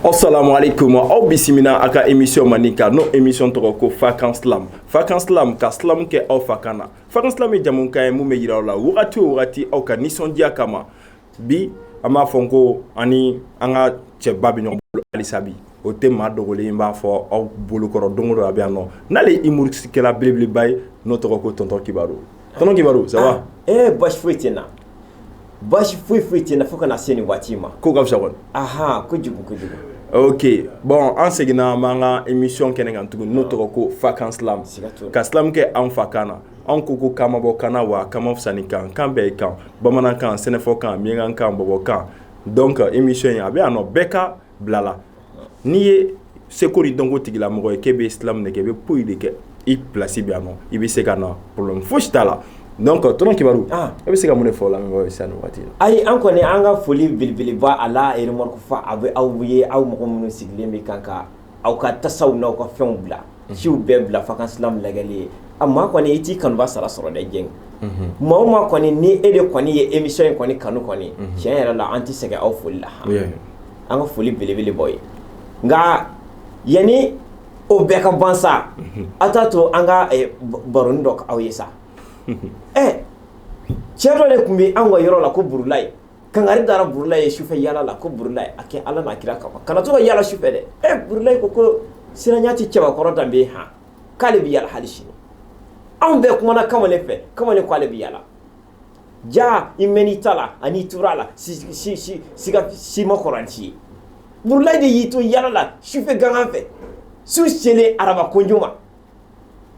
Assalamu alaikum. Aw bisimila a ka émission manika no émission tɔgɔ ko Fakan Slam. Fakan Slam ka slam kɛ aw fakan na. Fakan Slam ye jamukan ye mun bɛ yira aw la wagati o wagati aw ka nisɔndiya kama. Bi an b'a fɔ ko ani an ka cɛba bɛ ɲɔgɔn bolo halisa bi. O tɛ maa dogolen b'a fɔ aw bolokɔrɔ don o don a bɛ yan nɔ. N'ale ye humoriste-kɛla belebeleba ye n'o tɔgɔ ko Tonton Kibaru. Tonton Kibaru, ça va? Basi foyi tɛ n na. Basi foyi tɛ n na fo ka na se nin waati ma. Ko ka fisa kɔni. Kojugu. Ok, bon, an seginna an ka émission kɛnɛ kan tuguni n'o tɔgɔ ko Fakan Slam. Ka slam kɛ an fa kan na. An ko ko kan ma bɔ kan na wa kan ma fisa ni kan. Kan bɛɛ ye kan. Bamanankan, sɛnɛfɔkan, miɲankakan, bɔbɔkan. Donc émission in a bɛ yan nɔ bɛɛ ka bila la. N'i ye seko ni dɔnko tigilamɔgɔ ye k'e bɛ slam de kɛ, i bɛ poyi de kɛ. I place bɛ yan nɔ. I bɛ se ka na problème fosi t'a la. Donc Tonton Kibaru, e bɛ se ka mun de fɔ la mɔgɔ ye sisan nin waati la? Ayi an kɔni an ka foli belebeleba a la remarque fa a bɛ aw ye aw mɔgɔ minnu sigilen bɛ kan ka aw ka tasaw n'aw ka fɛnw bila siw bɛɛ bila Fakan Slam lagɛli ye a maa kɔni i t'i kanuba sara sɔrɔ dɛ jɛn maa o maa kɔni ni e de kɔni ye émission in kɔni kanu kɔni tiɲɛ yɛrɛ la an tɛ sɛgɛn aw foli la an ka foli belebele bɔ ye nka yanni o bɛɛ ka ban sa a t'a to an ka baroni dɔ aw ye sa. Cɛ dɔ de tun bɛ an ka yɔrɔ la ko Burulayi kangari dara Burulayi ye sufɛ yala la ko Burulayi a kɛ Ala n'a kira kama kana to ka yala sufɛ dɛ Burulayi ko siranya tɛ cɛbakɔrɔ dan bɛ han k'ale bɛ yala hali sini anw bɛɛ kumana kamalen fɛ kamalen ko ale bɛ yala ja i mɛn'i ta la ani tura la si ma kɔrɔnti ye Burulayi de y'i to yala la sufɛ gangan fɛ su selen araba konjo ma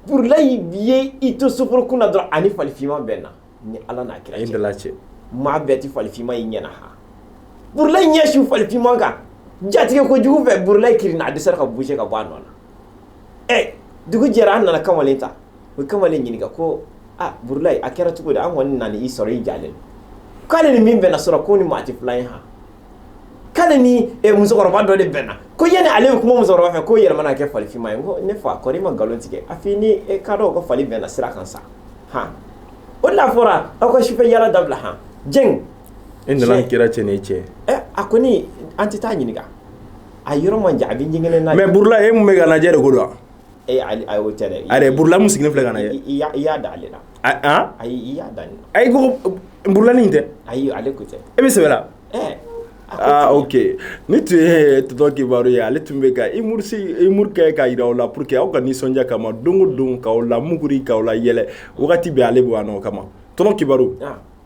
Burulayi ye i to soforo kunna dɔrɔn ani falifima bɛn na ni Ala n'a kira cɛ maa bɛɛ tɛ falifima i ɲɛna ha Burulayi ɲɛsiw falifima kan jatigɛ kojugu fɛ Burulayi kirinna a dɛsɛra ka bouger ka bɔ a nɔ na dugu jɛra an nana kamalen ta o kamalen ɲininka ko Burulayi a kɛra cogo di an kɔni nana i sɔrɔ i jalen k'ale ni min bɛnna sɔrɔ ko ni maa tɛ filan ye ha k'ale ni musokɔrɔba dɔ de bɛnna ko yanni ale bɛ kuma musokɔrɔba fɛ ko yɛlɛmana kɛ falifima ye n ko ne fa kɔri i ma nkalon tigɛ a fɔ ni ka dɔn ko fali bɛnna sira kan sa o de la fɔra aw ka sufɛ yala dabila jɛn e nana kira cɛ ni cɛ a kɔni an tɛ taa ɲininka a yɔrɔ man jan a bɛ ɲɛgɛnɛ na mais Burulayi e mun bɛ ka lajɛ de ko don ayi o tɛ dɛ ale Burulayi mun sigilen filɛ ka lajɛ i y'a da ale la ayi i y'a da ne la ayi ko Burulayi nin tɛ ayi ale ko tɛ e bɛ sɛbɛn la ok ni tun ye Tonton Kibaru ye ale tun bɛ ka humour kɛ ka yira aw la pour que aw ka nisɔndiya kama don o don k'aw la muguri k'aw la yɛlɛ wagati bɛɛ ale bɛ yan nɔ kama Tonton Kibaru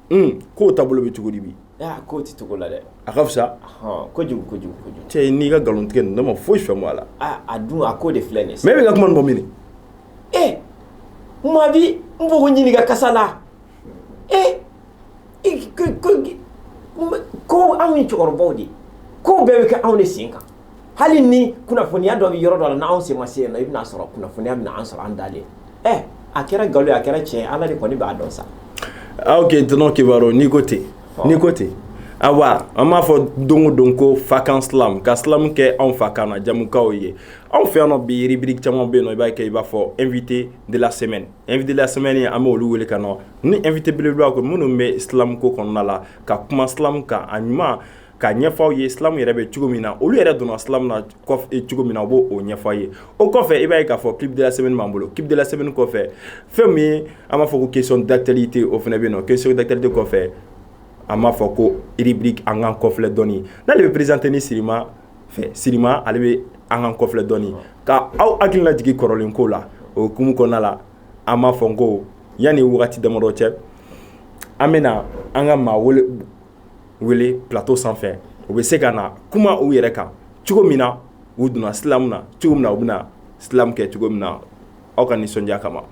k'o taabolo bɛ cogo di bi k'o tɛ cogo la dɛ a ka fisa kojugu cɛ n'i ka nkalon tigɛ nin ne ma foyi faamu a la a dun a ko de filɛ nin ye mais e bɛ ka kuma nin bɔ min maa bi n b'o ɲininka kasa la ko anw ye cɛkɔrɔbaw de ko bɛɛ bɛ kɛ anw de sen kan hali ni kunnafoniya dɔ bɛ yɔrɔ dɔ la n'anw sen ma se yen nɔ i bɛna sɔrɔ kunnafoniya bɛna an sɔrɔ an dalen a kɛra nkalon ye a kɛra tiɲɛ Ala de kɔni b'a dɔn sa ok Tonton Kibaru n'i ko ten awa an b'a fɔ don o don ko Fakan Slam ka slam kɛ anw fa kan na jamukaw ye anw fɛ yan nɔ bi rubrique caman bɛ yen nɔ i b'a kɛ i b'a fɔ invité de la semaine an bɛ olu wele ka nɔ ni invité belebeleba ko minnu bɛ slam ko kɔnɔna la ka kuma slam kan a ɲuman ka ɲɛfɔ aw ye slam yɛrɛ bɛ cogo min na olu yɛrɛ donna slam na cogo min na u b'o ɲɛfɔ aw ye o kɔfɛ i b'a ye k'a fɔ clip de la semaine b'an bolo clip de la semaine kɔfɛ fɛn min ye an b'a fɔ ko question d'actualité o fana bɛ yen nɔ question d'actualité kɔfɛ an b'a fɔ ko rubrique an k'an kɔfilɛ dɔɔni n'ale bɛ présenter ni Sirima fɛ Sirima ale bɛ an k'an kɔfilɛ dɔɔni ka aw hakili lajigin kɔrɔlen ko la o hukumu kɔnɔna la an b'a fɔ ko yanni wagati damadɔ cɛ an bɛna an ka maa wele plateau sanfɛ u bɛ se ka na kuma u yɛrɛ kan cogo min na u donna slam na cogo min na u bɛna slam kɛ cogo min na aw ka nisɔndiya kama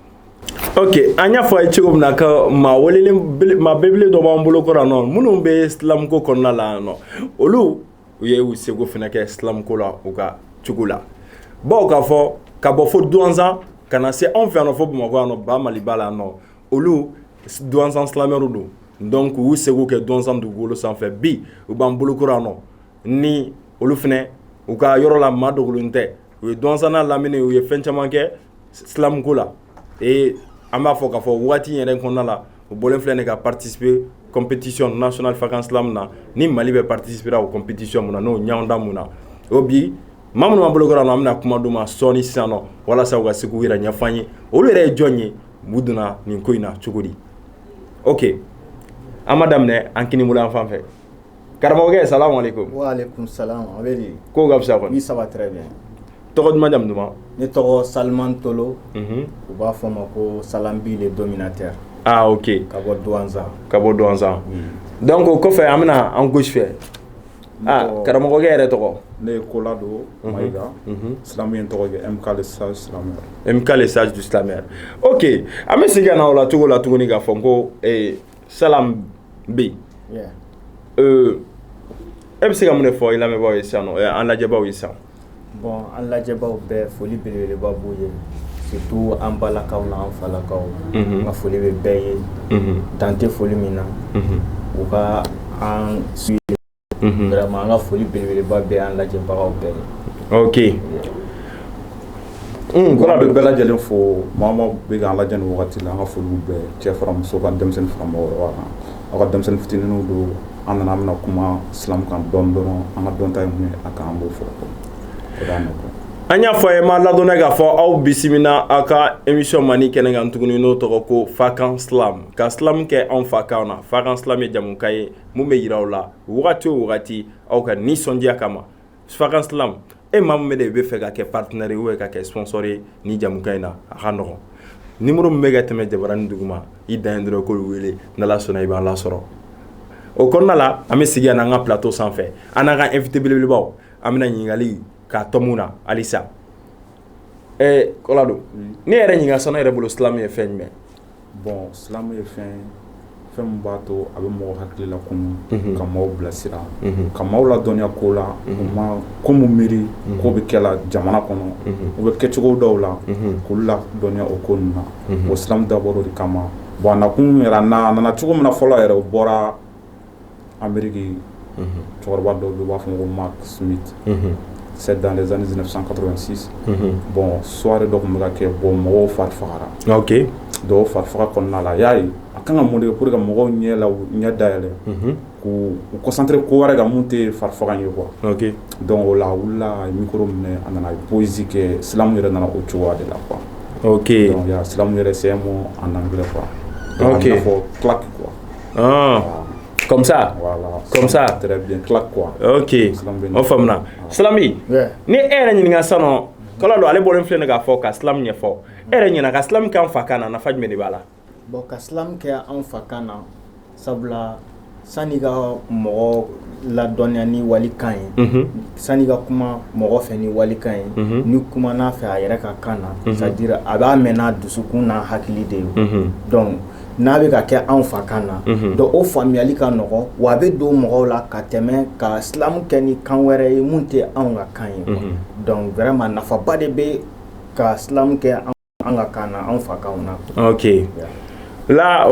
ok an y'a fɔ a ye cogo min na ka maa belebele dɔ b'an bolo kɔrɔ yan nɔ minnu bɛ slam ko kɔnɔna la yan nɔ olu u ye u seko fana kɛ slam ko la u ka cogo la bawo k'a fɔ ka bɔ fo Douanzan ka na se anw fɛ yan nɔ fo Bamakɔ yan nɔ ba Maliba la yan nɔ olu Douanzan slamɛriw don donc u seko kɛ Douanzan dugukolo sanfɛ bi u b'an bolo kɔrɔ yan nɔ ni olu fana u ka yɔrɔ la maa dogolen tɛ u ye Douanzan lamini u ye fɛn caman kɛ slam ko la an b'a fɔ k'a fɔ waati yɛrɛ kɔnɔna la u bɔlen filɛ nin ka participer compétition national Fakan Slam na ni Mali bɛ participer o compétition mun na n'o ɲɔgɔndan mun na Obi mamu ma bolo kora no amna kuma duma soni sano wala sa ga siku ira nyafanye olu re jonye muduna ni ko ina chugudi OK amadam ne ankini mulan fanfe karamo salam alaikum wa alaikum salam abeli ko gabsa ko oui ça va très bien to madame duma ne to Salman Tolo ou ba fama ko Salambi le dominateur ah OK kabo douanza donc ko fe amna en gauche fait ah karamo yere to ko ne kolado maiga islamien to ge MK le sage islamier MK le sage du islamier OK ame siga na ola tugo la tugo ni ga fonko salam bi e se ga mun fo ila me ba wi sano an la jaba wi san bon an la jaba be foli belele ba boye surtout an balakaw na an falakaw nga foli be beye dante foli mina u ka an vraiment nga foli belele ba be an la jaba be OK kola be bela jelen fo mama be ga la jan wakati la nga foli be che faram so kan dem sen faram wa aka dem sen fitinu do anana amna kuma islam kan don anga don tay mu aka ambo fo anya foye ma la dona ga fo au bisimina aka émission mani kenanga ntuguni no to ko fakan slam ka slam ke on fakana fakan slam e jamu kay mu me yirawla wati au ka ni sondia kama fakan slam e mam me de be fe ga ke partenaire ou ka ke sponsori ni jamu kayna aka no numéro mega teme de baran duguma idandro ko wele na la sona iba la soro o konna la ame sigia na nga plateau sans fait ananga invité bilbil baw amina nyingali ka tomuna alisa kolado ni ere nyinga sona ere bolo islam ye fen me bon islam ye fen bato abe mo hakli la kum ka mo blasira ka mo la donya kola ma komu miri ko be kala jamana kono o be kechugo dawla kulla donya o konna o islam daboro di kama bon na kum era na chugo na follow era bora Amérique chorba do ba fo Mark Smith c'est dans les années 1986 bon soirée donc me ke bon mo fatfara OK do fatfara kon na la yayi akanga mo de pour que mo nyela nyadale ku concentrer ko wara ga monter fatfara ni quoi OK donc la wula micro me anana poésie que islam yere na o chowa de la quoi OK donc ya islam yere c'est mot en anglais quoi OK faut claque quoi ah comme ça voilà comme ça très bien claque quoi OK on famna slami ni ere nyinga sano kala do ale bolen flene ga fo ka slam nye fo ere nyina ka slam kan fakana na fajme de bala bon ka slam ke an fakana sabla saniga mo la donya ni wali kan saniga kuma mo fe ni wali kan ni kuma na fa yere ka kana c'est à dire aba mena dusukun na hakili de donc n'a be ka kɛ an fa kan na donc o faamuyali ka nɔgɔ wa be do mɔgɔw la ka tɛmɛ ka islam kɛ ni kan wɛrɛ ye mun tɛ anw ka kan ye donc vraiment nafaba de be ka islam kɛ an ka kan na an fa kanw na OK là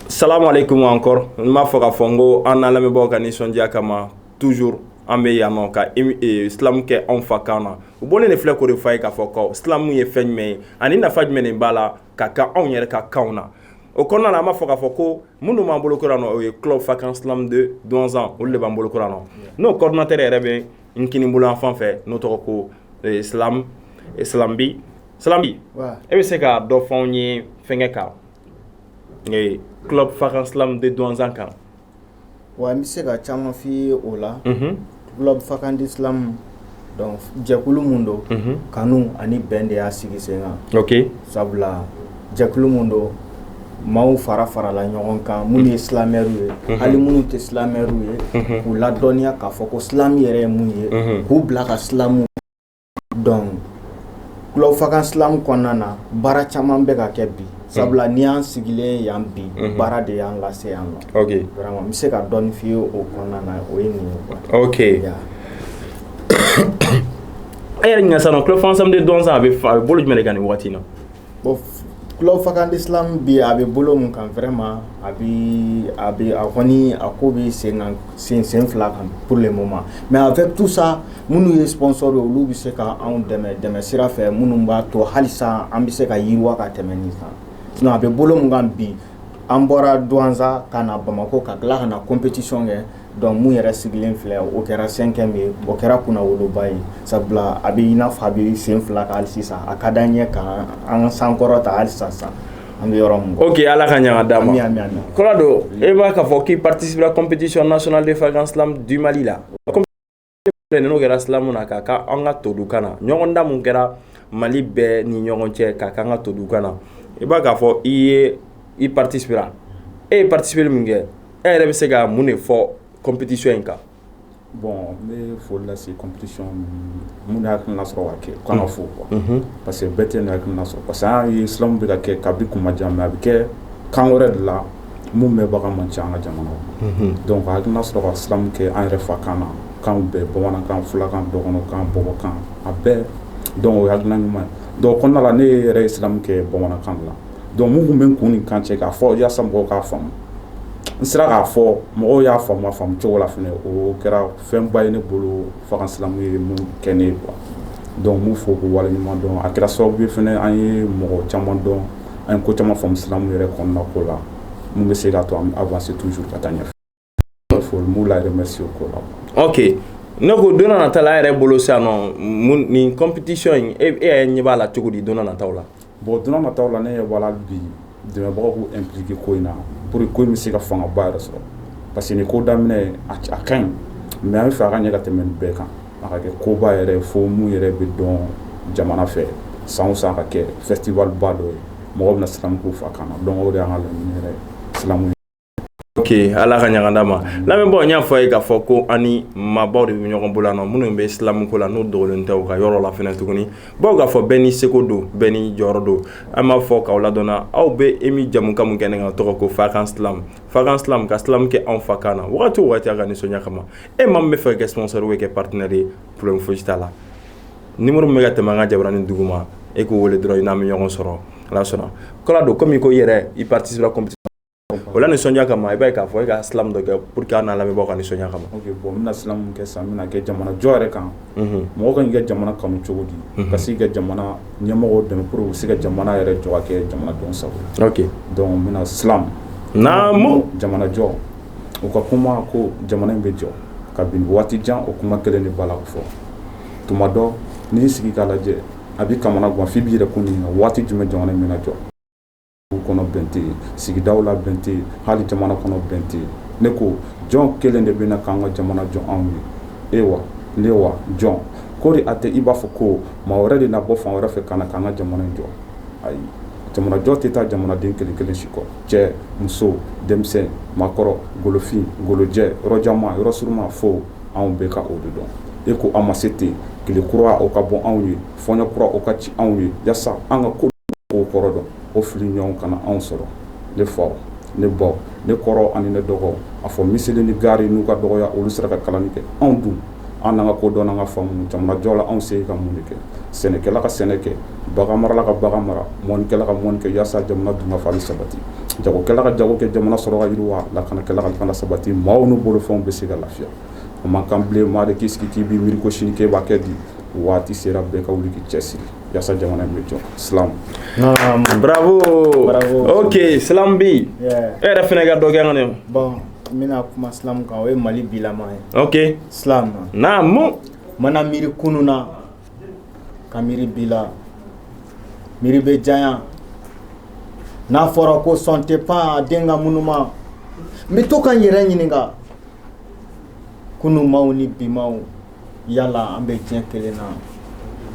salam alaikum encore ma fo ka fongo an ala me bo ka ni sondia kama toujours ambe yano ka islam ke on fakana o bonne ne fle ko re fay ka foko islam ye fenme ani na fajme ne bala ka on yere ka kauna o konna la ma foka foko munu ma bolo korano o club vacances islam de 12 ans o le ba bolo korano no coordinateur rebe nkini bolo enfant fait no to ko islambi wa e be se ka do fonyi fenge ka club vacances islam de 12 ans kan wa mi se ka chama fi o la club vacances islam donc jekulu mundo kanu ani bende ya sigi senga OK sabla jekulu mundo maw fara la ɲɔgɔn kan mun ye silamɛru ye hali minnu tɛ silamɛru ye k'u ladɔnniya k'a fɔ ko silamu yɛrɛ ye mun ye k'u bila ka silamu donc club vacances silamu kɔnɔna na baara caman bɛ ka kɛ bi sabula ni y'an sigilen yan bi baara de y'an lase yan nɔ OK vraiment n bɛ se ka dɔɔni f'i ye o kɔnɔna na o ye nin ye quoi OK ayɛrɛ ɲinga sano club vacances de 12 ans a bɛ bolo jumɛn de kan nin wagati na bon club vacances islam bi a bɛ bolo mun kan vraiment a kɔni a ko bɛ sen fila kan pour le moment mais avec tout ça minnu ye sponsor olu bɛ se ka anw dɛmɛ sira fɛ minnu b'a to halisa an bɛ se ka yiriwa ka tɛmɛ nin kan sinon a bɛ bolo mun kan bi an bɔra Douanza ka na Bamako ka tila ka na compétition kɛ donc mun yɛrɛ sigilen filɛ o kɛra 5e ye o kɛra kunnawoloba ye sabula a bɛ i n'a fɔ a bɛ sen fila kan hali sisan a ka d'an ye ka an sankɔrɔ ta hali sisan an bɛ yɔrɔ min. Ok, ala ka ɲaga d'a ma. Kolado e b'a ka fɔ k'i participe à la compétition nationale de Fakan Slam du Mali la. N'o kɛra silamu na k'a ka an ka todukan na ɲɔgɔn da mun kɛra Mali bɛɛ ni ɲɔgɔn cɛ k'a ka an ka todukan na i b'a k'a fɔ i participera e ye participer min kɛ e yɛrɛ bɛ se ka mun de fɔ compétition in kan. Bon n bɛ foli lase compétition mun hakilina sɔrɔ ka kɛ k'an ka fo quoi parce que bɛɛ tɛ hakilina sɔrɔ parce que an ye silamu bɛ ka kɛ kabi kuma jan mais a bɛ kɛ kan wɛrɛ de la mun bɛ bagan man ca an ka jamana kɔnɔ donc hakilina sɔrɔ ka silamu kɛ an yɛrɛ fa kan na kan bɛɛ bamanankan filakan dɔgɔnɔkan bɔbɔkan a bɛɛ donc o ye hakilina ɲuman ye donc kɔnɔna la ne yɛrɛ ye silamu kɛ bamanankan de la donc mun kun bɛ n kun ni kan cɛ k'a fɔ yaasa mɔgɔw k'a faamu n sera k'a fɔ mɔgɔw y'a faamu a faamu cogo la fɛnɛ o kɛra fɛnba ye ne bolo Fakan Silamu ye mun kɛ ne ye quoi donc mun fɔ k'o waleɲuman dɔn a kɛra sababu ye fɛnɛ an ye mɔgɔ caman dɔn an ye ko caman faamu silamu yɛrɛ kɔnɔna ko la mun bɛ se k'a to an bɛ avancer toujours ka taa ɲɛfɛ fo m'u la remercier o ko la. Ok, ne ko don n'a nata la a yɛrɛ bolo sisan nɔ nin compétition in e yɛrɛ ɲɛ b'a la cogo di don n'a nataw la. Bon don n'a nataw la ne ɲɛ b'a la bi dɛmɛbagaw k'u impliquer ko in na pour que ko in bɛ se ka fangaba yɛrɛ sɔrɔ parce que nin ko daminɛ a ka ɲi mais an bɛ fɛ a ka ɲɛ ka tɛmɛ nin bɛɛ kan a ka kɛ koba yɛrɛ fo mun yɛrɛ bɛ dɔn jamana fɛ san o san ka kɛ festival ba dɔ ye mɔgɔw bɛna silamu k'u fa kan na donc o de y'an ka laɲini yɛrɛ silamu ye. Ok, ala ka ɲaga d'a ma lamɛnbagaw n y'a fɔ a ye k'a fɔ ko ani maabaw de bɛ ɲɔgɔn bolo yan nɔ minnu bɛ silamu ko la n'u dogolen tɛ u ka yɔrɔ la fɛnɛ tuguni bawo k'a fɔ bɛɛ ni seko don bɛɛ ni jɔyɔrɔ don an b'a fɔ k'aw ladɔnna aw bɛ emi jamukan mun kɛ ne kan tɔgɔ ko Fakan Slam ka silamu kɛ anw fa kan na wagati o wagati a ka nisɔndiya kama e maa min bɛ fɛ ka kɛ sponsor ou kɛ partenaire ye problème fosi t'a la numéro min bɛ ka tɛmɛ an ka jabaranin dugu ma e k'o wele dɔrɔn i n'a bɛ ɲɔgɔn sɔrɔ ala sɔnna kɔla don komi ko i yɛrɛ i participe à la compétition o la nisɔndiya kama i b'a ye k'a fɔ e ka silamu dɔ kɛ pour que an n'a lamɛnbagaw ka nisɔndiya kama. Ok, bon n bɛna silamu kɛ sisan n bɛna kɛ jamana jɔ yɛrɛ kan mɔgɔ kan k'i ka jamana kanu cogo di ka se ka jamana ɲɛmɔgɔw dɛmɛ pour que u se ka jamana yɛrɛ jɔ ka kɛ jamanadenw sago. Ok, donc n bɛna silamu naamu jamana jɔ u ka kuma ko jamana in bɛ jɔ kabini waati jan o kuma kelen de b'a la fɔ tuma dɔ n'i y'i sigi k'a lajɛ a b'i kamana gan f'i b'i yɛrɛ ko ɲininka waati jumɛn jamana in bɛna jɔ kɔnɔ bɛn tɛ yen sigidaw la bɛn tɛ yen hali jamana kɔnɔ bɛn tɛ yen ne ko jɔn kelen de bɛna k'an ka jamana jɔ anw ye e wa ne wa jɔn ko de a tɛ i b'a fɔ ko maa wɛrɛ de na bɔ fan wɛrɛ fɛ ka na k'an ka jamana in jɔ ayi jamana jɔ tɛ taa jamanaden kelen kelen si kɔ cɛ muso denmisɛn maakɔrɔ golofin golojɛ yɔrɔ jama yɔrɔ suruma fo anw bɛɛ ka o de dɔn e ko an ma se ten tile kura o ka bɔ anw ye fɔɲɔ kura o ka ci anw ye yaasa an ka ko o kɔrɔ dɔn o fili ɲɔgɔn kana anw sɔrɔ ne faw ne baw ne kɔrɔ ani ne dɔgɔw a fɔ miseli ni gari n'u ka dɔgɔya olu sera ka kalanni kɛ anw dun an n'an ka kodɔn n'an ka faamu jamana jɔ la anw se ka mun de kɛ sɛnɛkɛla ka sɛnɛ kɛ bagan marala ka bagan mara mɔnikɛla ka mɔni kɛ yaasa jamana dun ka fali sabati jagokɛla ka jago kɛ jamana sɔrɔ ka yiriwa lakanakɛla ka lakana sabati maaw n'u bolofɛnw bɛ se ka lafiya o man kan bilen maa de k'i sigi k'i b'i miiri ko sini k'e b'a kɛ di waati sera bɛɛ ka wuli k'i cɛsiri yaasa jamana in bɛ jɔ silamu. Bravo. Ok, silamu bi e yɛrɛ fɛnɛ ka dɔ kɛ an kan. Bon n bɛna kuma silamu kan o ye Mali bilama ye. Ok, silamu naamu mana miiri kunun na ka miiri bi la miiri bɛ janya n'a fɔra ko sɔn tɛ pan a den ka minnu ma n bɛ to ka n yɛrɛ ɲininka kunun maaw ni bi maaw yala an bɛ diɲɛ kelen na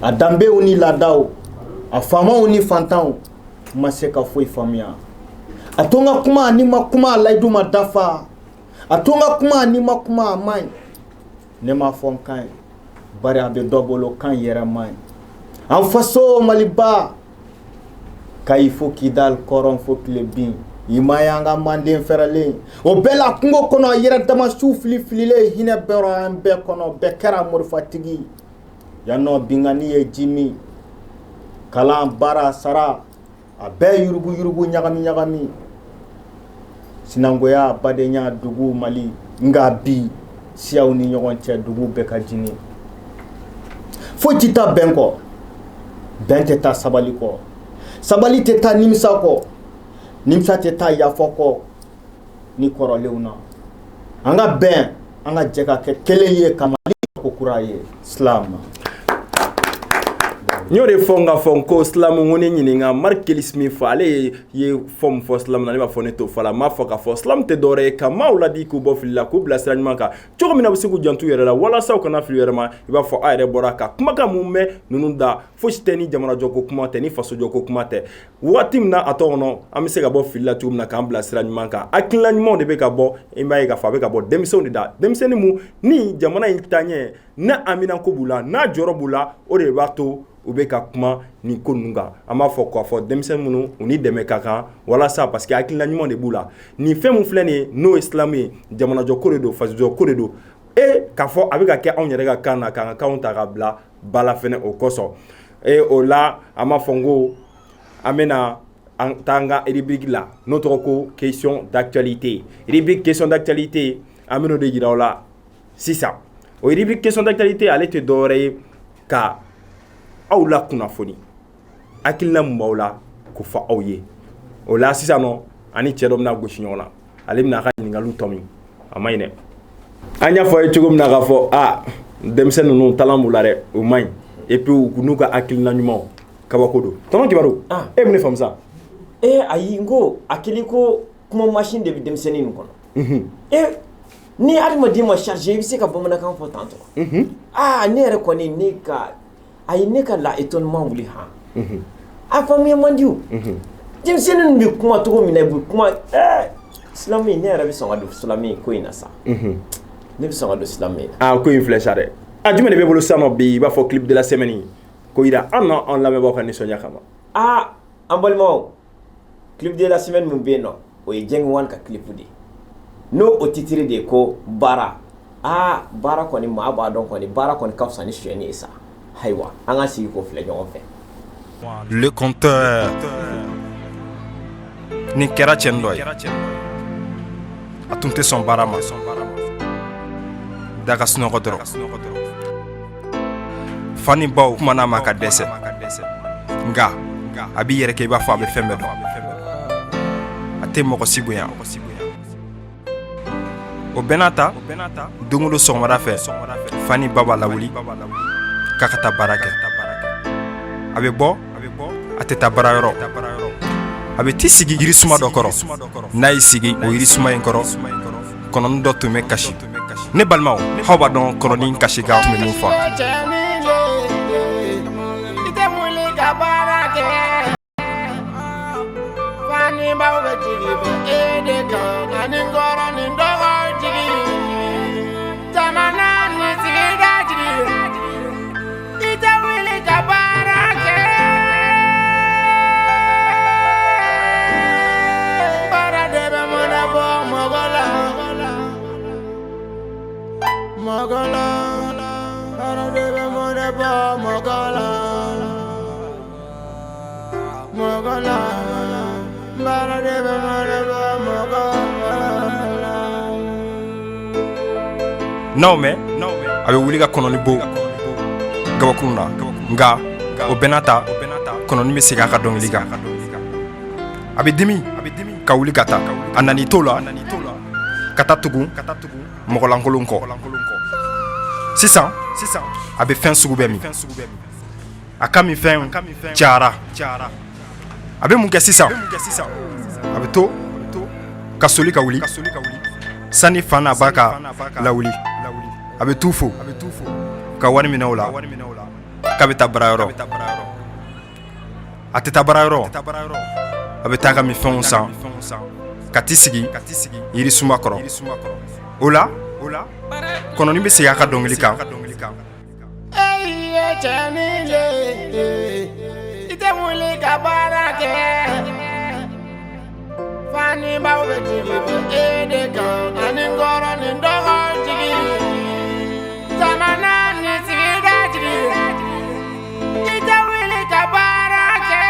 a danbew ni laadaw a faamaw ni fantanw ma se ka foyi faamuya a to n ka kuma ni ma kuma a layidu ma dafa a to n ka kuma ni ma kuma a man ɲi ne ma fɔ n kan ye bari a bɛ dɔ bolo kan yɛrɛ man ɲi an faso maliba kayi fo kidal kɔrɔn fo tile bin i ma ye an ka manden fɛrɛlen o bɛɛ la kungo kɔnɔ yɛrɛ damasiw filifililen hinɛ bɛɛ an bɛɛ kɔnɔ bɛɛ kɛra morifatigi yan nɔ bingani ye ji min kalan baara sara a bɛɛ yurugu yurugu ɲagami ɲagami sinangoya badenya dugu Mali nga bi siyaw ni ɲɔgɔn cɛ dugu bɛɛ ka jini foyi tɛ taa bɛn kɔ bɛn tɛ taa sabali kɔ sabali tɛ taa nimisa kɔ nimisa tɛ taa yafɔ kɔ ni kɔrɔlenw na an ka bɛn an ka jɛ ka kɛ kelen ye ka Mali ko kura ye silamɛ. N y'o de fɔ n ka fɔ ko silamu n ko ne ɲininka Markelis min fɔ ale ye fɔ min fɔ silamu na ne b'a fɔ ne t'o fɔ la n m'a fɔ k'a fɔ silamu tɛ dɔwɛrɛ ye ka maaw ladi k'u bɔ fili la k'u bila sira ɲuman kan cogo min na u bɛ se k'u jantu yɛrɛ la walasa u kana fili yɛrɛ ma i b'a fɔ a yɛrɛ bɔra ka kumakan mun mɛn ninnu da fosi tɛ ni jamanajɔ ko kuma tɛ ni fasojɔ ko kuma tɛ waati min na a tɔ kɔnɔ an bɛ se ka bɔ fili la cogo min na k'an bila sira ɲuman kan hakilina ɲumanw de bɛ ka bɔ i b'a ye k'a fɔ a bɛ ka bɔ denmisɛnw de da denmisɛnnin mun ni jamana in taaɲɛ n'a amina ko b'u la n'a jɔyɔrɔ b'u la o de b'a to u bɛ ka kuma nin ko ninnu kan an b'a fɔ k'a fɔ denmisɛnnin minnu u ni dɛmɛ ka kan walasa parce que hakilina ɲuman de b'u la nin fɛn min filɛ nin ye n'o ye silamu ye jamanajɔ ko de don fasojɔ ko de don k'a fɔ a bɛ ka kɛ anw yɛrɛ ka kan na k'an ka kanw ta ka bila ba la fɛnɛ o kosɔn o la an b'a fɔ n ko an bɛna an taa an ka rubrique la n'o tɔgɔ ko question d'actualité rubrique question d'actualité an bɛn'o de yira aw la sisan o rubrique question d'actualité ale tɛ dɔwɛrɛ ye ka aw la kunnafoni hakilina mun b'aw la ko fɔ aw ye o la sisan nɔ ani cɛ dɔ bɛna gosi ɲɔgɔn na ale bɛna a ka ɲininkaliw tɔmi a ma ɲi dɛ an y'a fɔ a ye cogo min na k'a fɔ denmisɛnnin ninnu talan b'u la dɛ o ma ɲi et puis u n'u ka hakilina ɲumanw kabako don tɔnɔ kibaru e bɛ ne faamu sa ayi n ko hakili ko kuma machine de bɛ denmisɛnnin nin kɔnɔ ni adamaden ma charger i bɛ se ka bamanankan fɔ tan tɔ ne yɛrɛ kɔni ne ka la étonnement wuli a faamuya man di o denmisɛnnin bɛ kuma cogo min na i bɛ kuma silamɛ ne yɛrɛ bɛ sɔn ka don silamɛ ko in na sa ne bɛ sɔn ka don silamɛ na ko in filɛ sa dɛ jumɛn de bɛ bolo sisan nɔ bi i b'a fɔ clip de la semaine ko yira an lamɛnbagaw ka nisɔndiya kama an balimaw clip de la semaine min bɛ yen nɔ o ye Jeng Wan ka clip de n'o o titre de ko baara baara kɔni maa b'a dɔn kɔni baara kɔni ka fisa ni suyɛni ye sa ayiwa an ka sigi k'o filɛ ɲɔgɔn fɛ le compteur nin kɛra cɛnin dɔ ye a tun tɛ sɔn baara ma da ka sunɔgɔ dɔrɔn fa ni baw kumana ma ka dɛsɛ nka a b'i yɛrɛ kɛ i b'a fɔ a bɛ fɛn bɛɛ dɔn a tɛ mɔgɔ si bonya o bɛɛ n'a ta don o don sɔgɔmada fɛ fa ni ba b'a lawuli k'a ka taa baara kɛ a bɛ bɔ a tɛ taa baarayɔrɔ a bɛ t'i sigi yirisuma dɔ kɔrɔ n'a y'i sigi o yirisuma in kɔrɔ kɔnɔnin dɔ tun bɛ kasi ne balimaw aw b'a dɔn kɔnɔnin kasi kan tun bɛ min fɔ n'aw mɛn a bɛ wuli ka kɔnɔni bo gabakurun na nka o bɛɛ n'a ta kɔnɔni bɛ segin a ka dɔnkili kan a bɛ dimi ka wuli ka taa a nan'i to la ka taa tugun mɔgɔlankolon kɔ sisan a bɛ fɛn sugu bɛɛ min a ka min fɛn cayara a bɛ mun kɛ sisan a bɛ to ka soli ka wuli sani fa n'a ba ka lawuli a bɛ t'u fo ka wari minɛ o la k'a bɛ taa baarayɔrɔ a tɛ taa baarayɔrɔ a bɛ taa ka minfɛnw san ka t'i sigi yirisuma kɔrɔ o la kɔnɔni bɛ segin a ka dɔnkili kan i tɛ wuli ka baara kɛ fani baw bɛ jigi e de kan ani kɔrɔ ni dɔgɔ jigi jamana ni sigida jigi i tɛ wuli ka baara kɛ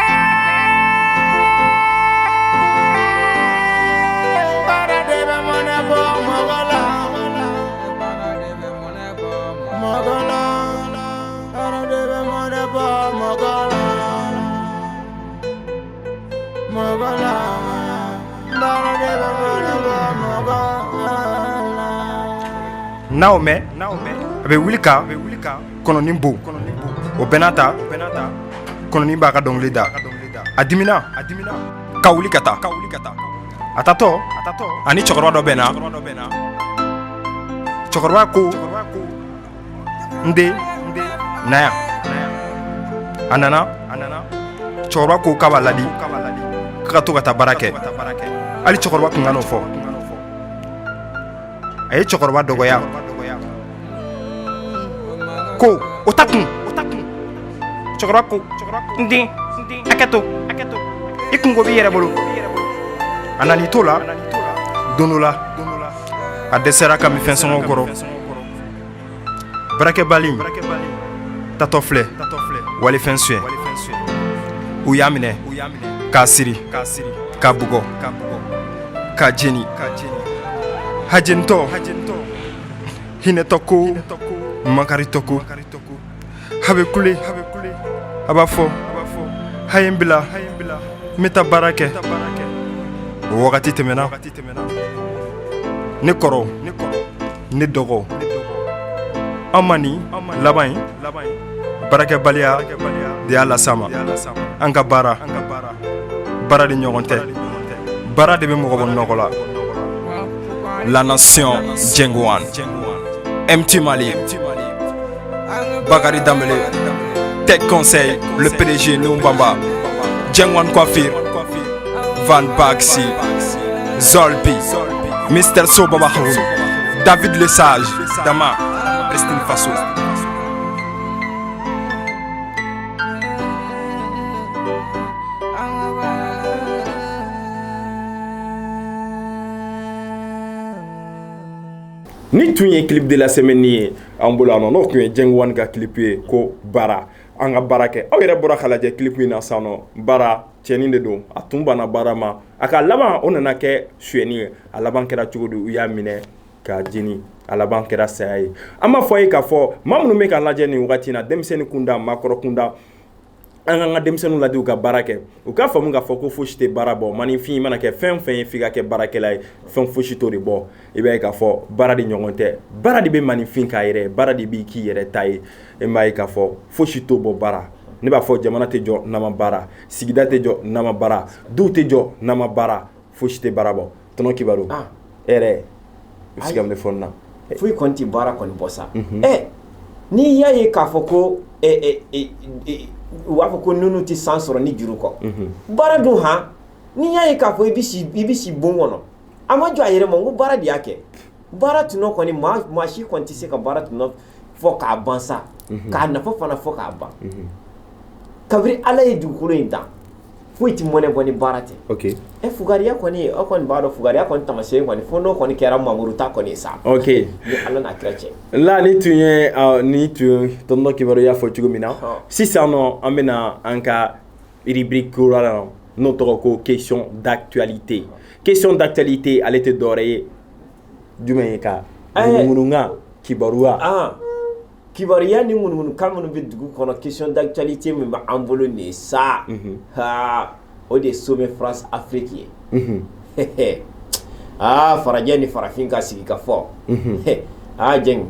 baara de bɛ mɔnɛ bɔ mɔgɔ la baara de bɛ mɔnɛ bɔ mɔgɔ la baara de bɛ mɔnɛ bɔ mɔgɔ la mɔgɔ la baara de bɛ mɔnɛ bɔ mɔgɔ la n'aw mɛn a bɛ wuli ka kɔnɔnin bon o bɛɛ n'a ta kɔnɔnin b'a ka dɔnkili da a dimina ka wuli ka taa a tatɔ ani cɛkɔrɔba dɔ bɛ na cɛkɔrɔba ko n den na yan a nana cɛkɔrɔba ko k'a b'a ladi k'a ka to ka taa baara kɛ hali cɛkɔrɔba tun ka n'o fɔ a ye cɛkɔrɔba dɔgɔya ko o ta kun cɛkɔrɔba ko n den hakɛ to i kungo b'i yɛrɛ bolo a nan'i to la don dɔ la a dɛsɛra ka min fɛn sɔngɔ kɔrɔ baarakɛbali tatɔ filɛ walifɛn suɲɛ u y'a minɛ k'a siri k'a bugɔ k'a jeni hajenitɔ hinɛtɔ ko makaritɔ ko a bɛ kule a b'a fɔ a ye n bila n bɛ taa baara kɛ o wagati tɛmɛna ne kɔrɔ ne dɔgɔ an ma nin laban in baarakɛbaliya de y'a las'a ma an ka baara de ɲɔgɔn tɛ baara de bɛ mɔgɔ bɔ nɔgɔ la. La nation Djengouane, MT Mali, Bakary Dembélé, Tech Conseil, le PDG Noumbamba, Djengouane Coiffure, Van Baxi, Zolpi, Mr Soba Bahoun, David Lesage, Dama, Christine Faso. Ni tun ye clip de la semaine ye an bolo an n'o tun ye Djengouane ka clip ye ko bara an ka baara kɛ aw yɛrɛ bɔra k'a lajɛ clip in na sisan nɔ bara cɛnin de don a tun banna baara ma a ka laban o nana kɛ suyɛni ye a laban kɛra cogo di u y'a minɛ k'a jeni a laban kɛra saya ye an b'a fɔ a ye k'a fɔ maa minnu bɛ k'a lajɛ nin wagati in na denmisɛnnin kunda maakɔrɔ kunda an k'an ka denmisɛnninw ladi u ka baara kɛ u k'a faamu k'a fɔ ko fosi tɛ baara bɔ maninfin mana kɛ fɛn fɛn ye f'i ka kɛ baarakɛla ye fɛn fosi t'o de bɔ i b'a ye k'a fɔ baara de ɲɔgɔn tɛ baara de bɛ maninfin k'a yɛrɛ baara de b'i k'i yɛrɛ ta ye i b'a ye k'a fɔ fosi t'o bɔ baara ne b'a fɔ jamana tɛ jɔ n'a ma baara sigida tɛ jɔ n'a ma baara duw tɛ jɔ n'a ma baara fosi tɛ baara bɔ tɔnɔ kibaru e yɛrɛ i bɛ se ka mun de fɔ n na foyi kɔni tɛ baara kɔni bɔ sa n'i y'a ye k'a fɔ ko u b'a fɔ ko nunu tɛ san sɔrɔ ni juru kɔ baara dun n'i y'a ye k'a fɔ i bɛ si bon kɔnɔ a ma jɔ a yɛrɛ ma n ko baara de y'a kɛ baara tɔnɔ kɔni maa si kɔni tɛ se ka baara tɔnɔ fɔ k'a ban sa k'a nafa fana fɔ k'a ban kabiri ala ye dugukolo in dan foyi tɛ mɔnɛ bɔ ni baara tɛ fugariya kɔni aw kɔni b'a dɔn fugariya kɔni taamasiyɛn kɔni fo n'o kɔni kɛra mamuru ta kɔni sa ni ala n'a kira cɛ la ni tun ye tɔntɔn kibaru y'a fɔ cogo min na sisan nɔ an bɛna an ka rubrique kura la n'o tɔgɔ ko question d'actualité ale tɛ dɔwɛrɛ ye jumɛn ye ka ŋunuŋa kibaruya kibaruya ni ŋunuŋunukan minnu bɛ dugu kɔnɔ question d'actualité min bɛ an bolo nin sa o de ye sommet France Afrique ye farajɛ ni farafin ka sigi ka fɔ Dieng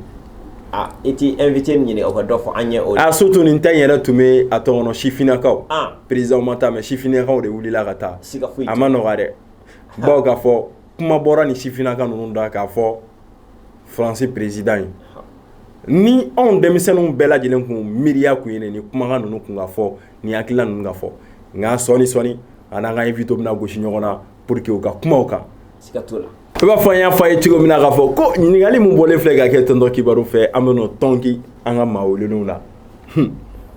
i t'i invité ɲini o ka dɔ fɔ an ɲɛ o la surtout nin ta yɛrɛ tun bɛ a tɔgɔ sifinnakaw président ma taa mais sifinnakaw de wulila ka taa a ma nɔgɔ dɛ bawo k'a fɔ kuma bɔra ni sifinnaka ninnu da k'a fɔ France président ye ni anw denmisɛnninw bɛɛ lajɛlen kun miiriya kun ye ni kumakan ninnu kun ka fɔ ni hakilina ninnu ka fɔ nka sɔɔni a n'an ka invité bɛna gosi ɲɔgɔn na pour que u ka kuma o kan siga t'o la i b'a fɔ an y'a fɔ a ye cogo min na k'a fɔ ko ɲininkali min bɔlen filɛ ka kɛ tɔntɔn kibaru fɛ an bɛ n'o tɔnki an ka maa welenenw la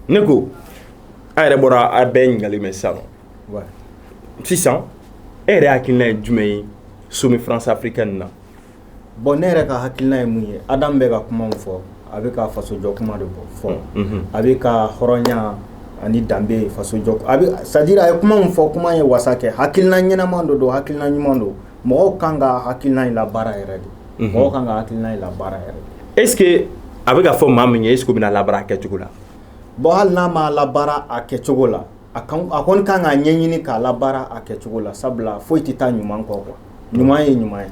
ne ko a yɛrɛ bɔra a bɛɛ ɲininkali mɛn sisan nɔ sisan e yɛrɛ hakilina ye jumɛn ye sommet France africaine na bon ne yɛrɛ ka hakilina ye mun ye Adam bɛ ka kuma min fɔ a bɛ ka faso jɔ kuma de fɔ a bɛ ka hɔrɔnya ani danbe faso jɔ c'est-à-dire a ye kuma min fɔ kuma ye wasa kɛ hakilina ɲɛnama dɔ don hakilina ɲuman don mɔgɔw kan ka hakilina in labaara yɛrɛ de mɔgɔw kan ka hakilina in labaara yɛrɛ de est-ce que a bɛ ka fɔ maa min ye est-ce que o bɛna labaara a kɛcogo la bon hali n'a ma labaara a kɛcogo la a kɔni kan ka ɲɛɲini k'a labaara a kɛcogo la sabula foyi tɛ taa ɲuman kɔ quoi ɲuman ye ɲuman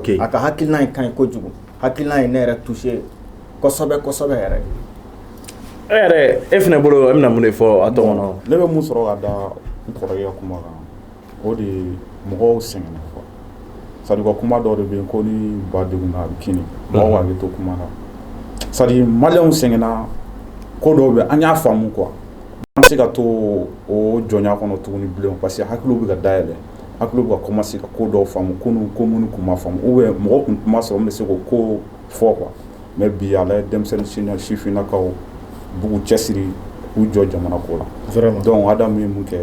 ye a ka hakilina in ka ɲi kojugu hakilina ye ne yɛrɛ touché kosɛbɛ kosɛbɛ yɛrɛ. E fana bolo e bɛna mun de fɔ a tɔgɔ kɔnɔ. Ne bɛ mun sɔrɔ ka da n kɔrɔkɛ ka kuma kan o de ye mɔgɔw sɛgɛnna quoi. C'est-à-dire ka kuma dɔw de bɛ yen ko ni ba degunna a bɛ kini mɔgɔw hakili to kuma na. C'est-à-dire maliyɛnw sɛgɛnna ko dɔw bɛ an y'a faamu quoi. An tɛ se ka to o jɔnya kɔnɔ tuguni bilen parce que hakiliw bɛ ka dayɛlɛ. Hakiliw bɛ ka commencer ka ko dɔw faamu kunun ko minnu tun ma faamu ou bien mɔgɔ tun ma sɔrɔ min bɛ se k'o ko fɔ quoi. Mais bi a lajɛ denmisɛnnin sifinnakaw bugu cɛsiri k'u jɔ jamana ko la. Vraiment. Donc Adamu ye mun kɛ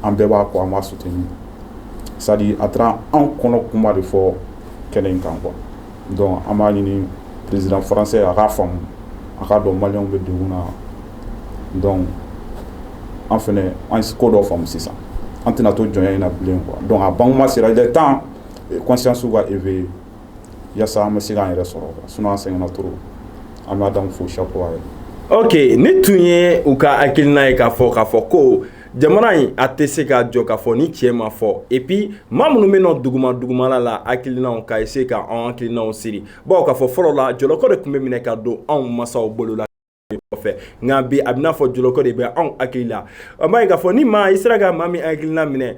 an bɛɛ b'a kɔ an b'a soutenir. C'est-à-dire a taara an kɔnɔ kuma de fɔ kɛnɛ in kan quoi. Donc an b'a ɲini président français a k'a faamu a k'a dɔn maliyɛnw bɛ degun na donc an fɛnɛ an ye ko dɔ faamu sisan an tɛna to jɔnya in na bilen quoi. Donc a bankuma sera il est temps conscience ka éveiller yasa an bɛ se k'an yɛrɛ sɔrɔ quoi. Sinon an sɛgɛnna trop an bɛ Adamu fo chapeau a ye. Ok, ni tun ye u ka hakilina ye k'a fɔ ko jamana in a tɛ se ka jɔ k'a fɔ ni cɛ ma fɔ et puis maa minnu bɛ nɔ dugumala la hakilinaw ka essayer ka an hakilinaw siri bawo k'a fɔ fɔlɔ la jɔlɔkɔ de tun bɛ minɛ ka don anw masaw bolo la kɔfɛ nka bi a bɛna fɔ jɔlɔkɔ de bɛ anw hakili la an b'a ye k'a fɔ ni maa i sera ka maa min hakilina minɛ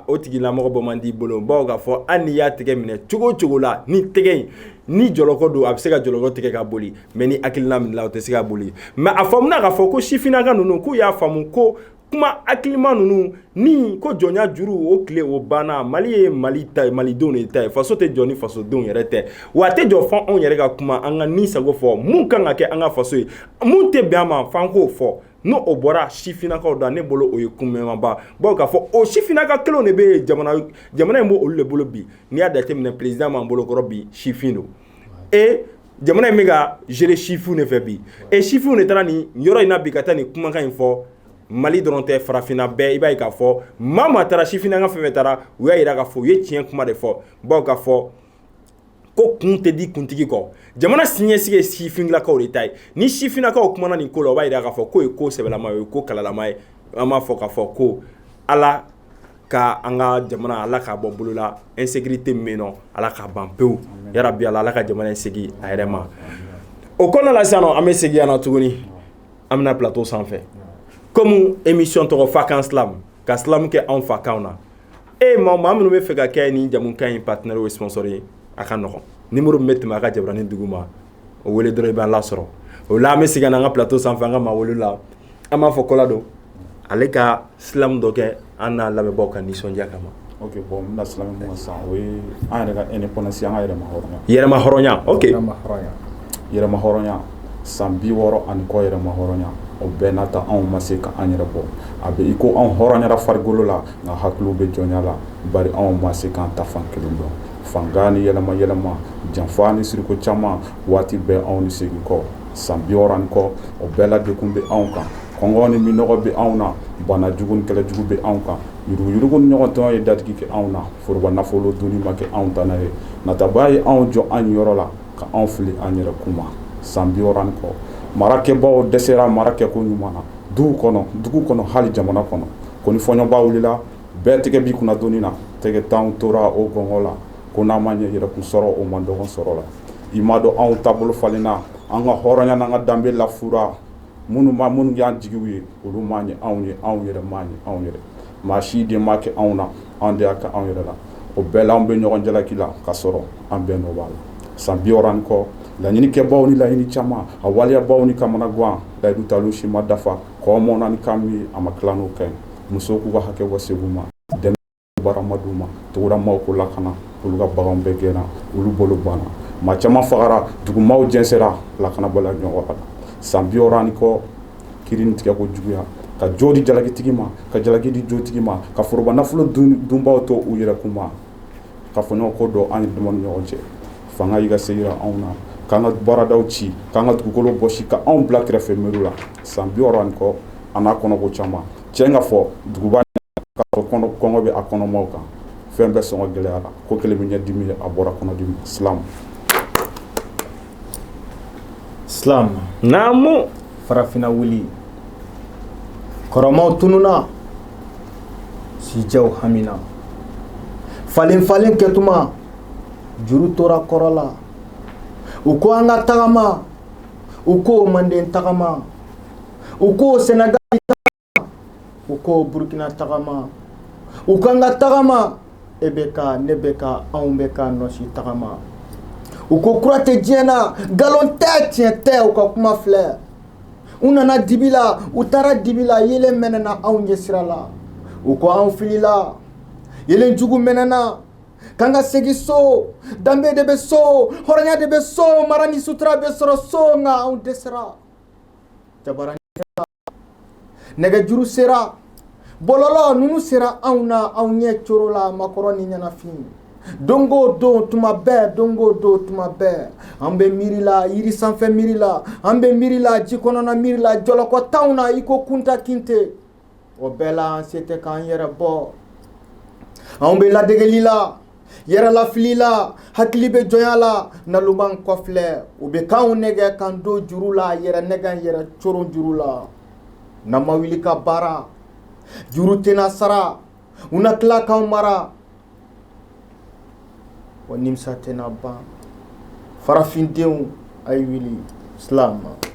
o tigilamɔgɔ bɔ man di i bolo bawo k'a fɔ hali n'i y'a tɛgɛ minɛ cogo o cogo la ni tɛgɛ in ni jɔlɔkɔ don a bɛ se ka jɔlɔkɔ tigɛ ka boli mais ni hakilina minɛ la o tɛ se ka boli mais a faamuna k'a fɔ ko sifinnaka ninnu k'u y'a faamu ko kuma hakilima ninnu ni ko jɔnya juru o tile o banna Mali ye Mali ta ye malidenw de ta ye faso tɛ jɔ ni fasodenw yɛrɛ tɛ wa a tɛ jɔ fɔ anw yɛrɛ ka kuma an ka ni sago fɔ mun kan ka kɛ an ka faso ye mun tɛ bɛn a ma f'an k'o fɔ n'o o bɔra sifinnakaw da ne bolo o ye kunmɛnba bawo k'a fɔ o sifinnaka kelenw de bɛ jamana in b'o olu de bolo bi n'i y'a jateminɛ président m'an bolokɔrɔ bi sifin don et jamana in bɛ ka gérer sifinw de fɛ bi et sifinw de taara nin yɔrɔ in na bi ka taa nin kumakan in fɔ Mali dɔrɔn tɛ farafinna bɛɛ i b'a ye k'a fɔ maa taara sifinnaka fɛn fɛn taara u y'a jira k'a fɔ u ye tiɲɛ kuma de fɔ bawo k'a fɔ ko kun tɛ di kuntigi kɔ jamana siniɲɛsigi ye sifinnakaw de ta ye ni sifinnakaw kumana nin ko la o b'a jira k'a fɔ k'o ye ko sɛbɛlama ye o ye ko kalalama ye an b'a fɔ k'a fɔ ko Ala ka an ka jamana Ala k'a bɔ bolo la insécurité min bɛ yen nɔ Ala k'a ban pewu yarabi Ala ka jamana in segin a yɛrɛ ma o kɔnɔna la sisan nɔ an bɛ segin yan nɔ tuguni an bɛna plateau sanfɛ comme émission tɔgɔ Fakan Slam ka slam kɛ anw fakanw na maa minnu bɛ fɛ ka kɛ ni jamukan in partenaire ou sponsor ye a ka nɔgɔn numéro min bɛ tɛmɛ a ka jabaranin dugu ma o wele dɔrɔn i b'an lasɔrɔ o la an bɛ segin an ka plateau sanfɛ an ka maa wele la an b'a fɔ kɔla don ale ka slam dɔ kɛ an n'a lamɛnbaaw ka nisɔndiya kama. Ok bon n bɛna slam mun san o ye an yɛrɛ ka indépendance an ka yɛrɛmahɔrɔnya. Yɛrɛmahɔrɔnya ok. Yɛrɛmahɔrɔnya san 60 ani kɔ yɛrɛmahɔrɔnya o bɛɛ n'a ta anw ma se ka an yɛrɛ bɔ a bɛ i ko anw hɔrɔnyara farikolo la nka hakiliw bɛ jɔnya la bari anw ma se k'an ta fan kelen dɔn fanga ni yɛlɛma janfa ni siriko caman waati bɛɛ anw ni segin kɔ san 60 ani kɔ o bɛɛ la dekun bɛ anw kan kɔngɔ ni minɔgɔ bɛ anw na bana jugu ni kɛlɛ jugu bɛ anw kan yuruguyurugu ni ɲɔgɔn tɔn ye datigi kɛ anw na foroba nafolo dunni ma kɛ anw ta n'a ye nataba ye anw jɔ an yɔrɔ la ka anw fili an yɛrɛ kuma san 60 ani kɔ marakɛbaw dɛsɛra marakɛ ko ɲuman na dugu kɔnɔ hali jamana kɔnɔ ko ni fɔɲɔba wulila bɛɛ tɛgɛ b'i kunna donni na tɛgɛ t'anw tora o gɔngɔ la ko n'a ma ɲɛ yɛrɛkun sɔrɔ o man dɔgɔn sɔrɔ la i m'a dɔn anw taabolo falenna an ka hɔrɔnya n'an ka danbe lafura minnu y'an jigiw ye olu m'a ɲɛ anw ye anw yɛrɛ m'a ɲɛ anw yɛrɛ maa si den m'a kɛ anw na anw de y'a kɛ anw yɛrɛ la o bɛɛ la anw bɛ ɲɔgɔn jalaki la ka sɔrɔ an bɛɛ nɔ b'a la san 60 ani kɔ laɲinikɛbaw ni laɲini caman a waliyabaw ni kamana gan layidu taliw si ma dafa kɔmɔ na ni kan min a ma tila n'o ka ɲi musow k'u ka hakɛ bɔ segu ma dɛmɛ baara ma d'u ma tugudamaw ko lakana olu ka baganw bɛɛ gɛnna olu bolo banna maa caman fagara dugumaw jɛnsɛra lakanabaliya ɲɔgɔn la san 60 ani kɔ kiri ni tigɛ ko juguya ka jo di jalakitigi ma ka jalaki di jotigi ma ka foroba nafolo dunbaw to u yɛrɛ kun ma ka fɔ ɲɔgɔn ko dɔ an ye dama ni ɲɔgɔn cɛ fanga y'i ka se yira anw na k'an ka baaradaw ci k'an ka dugukolo bɔsi ka anw bila kɛrɛfɛ mɛru la san 60 ani kɔ a n'a kɔnɔko caman cɛ ka fɔ duguba k'a fɔ kɔngɔ bɛ a kɔnɔmaw kan fɛn bɛɛ sɔngɔ gɛlɛyara ko kelen bɛ ɲɛdimi ye a bɔra kɔnɔdimi Islam naamu farafinna wuli kɔrɔmaw tununa sijɛw hamina falen kɛtuma juru tora kɔrɔ la u ko an ka tagama u ko Manden tagama u ko Senegal tagama u ko Burkina tagama u ko an ka tagama e bɛ ka ne bɛ ka anw bɛ ka nɔsi tagama u ko kura tɛ diɲɛ na nkalon tɛ tiɲɛ tɛ u ka kuma filɛ u nana dibi la u taara dibi la yelen mɛnɛna anw ɲɛ sira la u ko anw filila yelen jugu mɛnɛna k'an ka segin so danbe de bɛ so hɔrɔnya de bɛ so mara ni sutura bɛ sɔrɔ so nka anw dɛsɛra jabaranin sera nɛgɛjuru sera bɔlɔlɔ ninnu sera anw na anw ɲɛ coro la makɔrɔ ni ɲɛnafin dongo don tuma bɛɛ dongo don tuma bɛɛ an bɛ miiri la yiri sanfɛ miiri la an bɛ miiri la ji kɔnɔna miiri la jɔlɔkɔtanw na i ko kunta kinte o bɛɛ la an se tɛ k'an yɛrɛ bɔ anw bɛ ladegeli la yɛrɛ lafili la hakili bɛ jɔnya la naluman kɔfilɛ u bɛ k'anw nɛgɛ k'an don juru la yɛrɛ nɛgɛ yɛrɛ coron juru la n'an ma wuli ka baara juru tɛna sara u na tila k'anw mara wa nimisa tɛna ban farafindenw a ye wuli silamɛ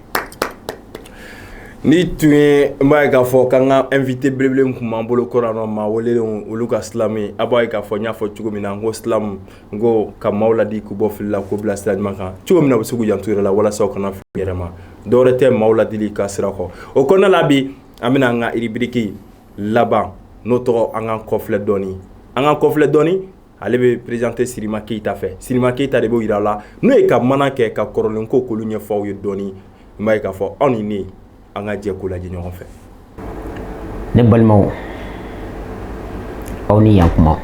ni tun ye n b'a ye k'a fɔ k'an ka invité belebele min tun b'an bolo kɔrɔnɔ maa welelen olu ka silamu ye a b'a ye k'a fɔ n y'a fɔ cogo min na n ko silamu n ko ka maaw ladi k'u bɔ fili la k'u bila sira ɲuman kan cogo min na u bɛ se k'u janto yɛrɛ la walasa u kana fili yɛrɛ ma dɔwɛrɛ tɛ maaw ladili ka sira kɔ o kɔnɔna la bi an bɛna an ka rubrique laban n'o tɔgɔ an k'an kɔfilɛ dɔɔni an k'an kɔfilɛ dɔɔni ale bɛ présenté Sirima Keyita fɛ Sirima Keyita de b'o yira la n'o ye ka mana kɛ ka kɔrɔlen ko k'olu ɲɛfɔ aw ye dɔɔni n b'a ye k'a fɔ aw ni ne an ka jɛ ko lajɛ ɲɔgɔn fɛ ne balimaw aw ni yankuma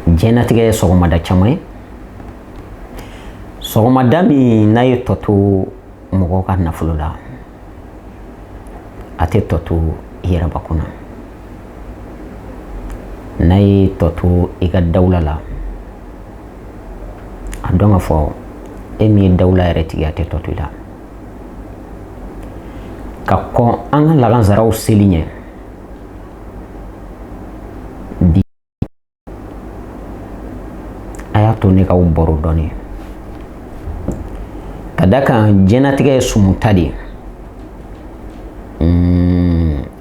jɛnatigɛ ye sɔgɔmada caman ye sɔgɔmada min n'a ye tɔ to mɔgɔw ka nafolo la a tɛ tɔ to i yɛrɛbakun na n'a ye tɔ to i ka dawula la a dɔn ka fɔ e min ye dawula yɛrɛ tigi a tɛ tɔ to i la ka kɔn an ka lagansaraw seli ɲɛ bi a y'a to ne k'aw baro dɔɔni ka da kan jɛnatigɛ ye sumuta de ye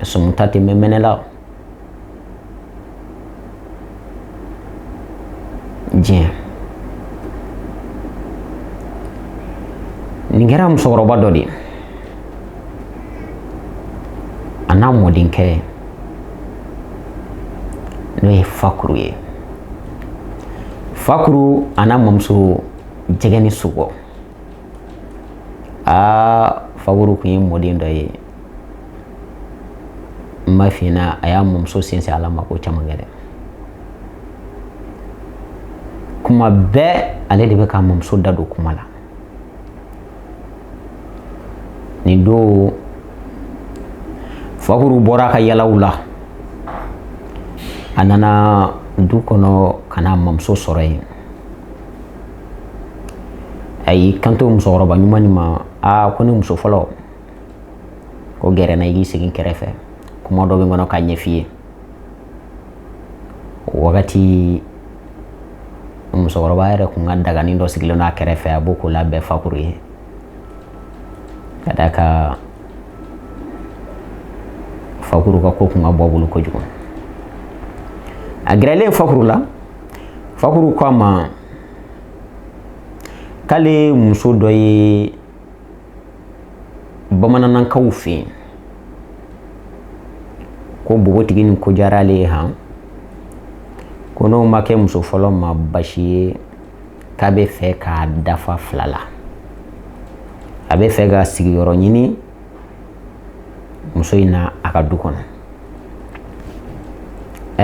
sumuta tɛ mɛn mɛnɛ la diɲɛ nin kɛra musokɔrɔba dɔ de ye a n'a mɔdenkɛ n'o ye Fakuru ye Fakuru a n'a mamuso jɛgɛ ni sugɔ Fakuru kun ye mɔden dɔ ye n b'a f'i ɲɛna a y'a mamuso sinsin Ala ma ko caman kɛ dɛ kuma bɛɛ ale de bɛ k'a mamuso da don kuma la nin don Fakuru bɔra a ka yalaw la a nana du kɔnɔ ka n'a mamuso sɔrɔ yen a y'i kanto musokɔrɔba ɲuman nin ma ko ni muso fɔlɔ ko gɛrɛ na i k'i segin kɛrɛfɛ kuma dɔ bɛ n kɔnɔ k'a ɲɛf'i ye o wagati musokɔrɔba yɛrɛ kun ka daganin dɔ sigilen don a kɛrɛfɛ a b'o ko labɛn Fakuru ye ka d'a kan Fakuru ka ko kun ka bɔ a bolo kojugu a gɛrɛlen Fakuru la Fakuru ko a ma k'ale muso dɔ ye bamanankaw fɛ yen ko bogotigi ni ko diyara ale ye han ko n'o ma kɛ muso fɔlɔ ma basi ye k'a bɛ fɛ k'a dafa fila la a bɛ fɛ ka sigiyɔrɔ ɲini muso in na a ka du kɔnɔ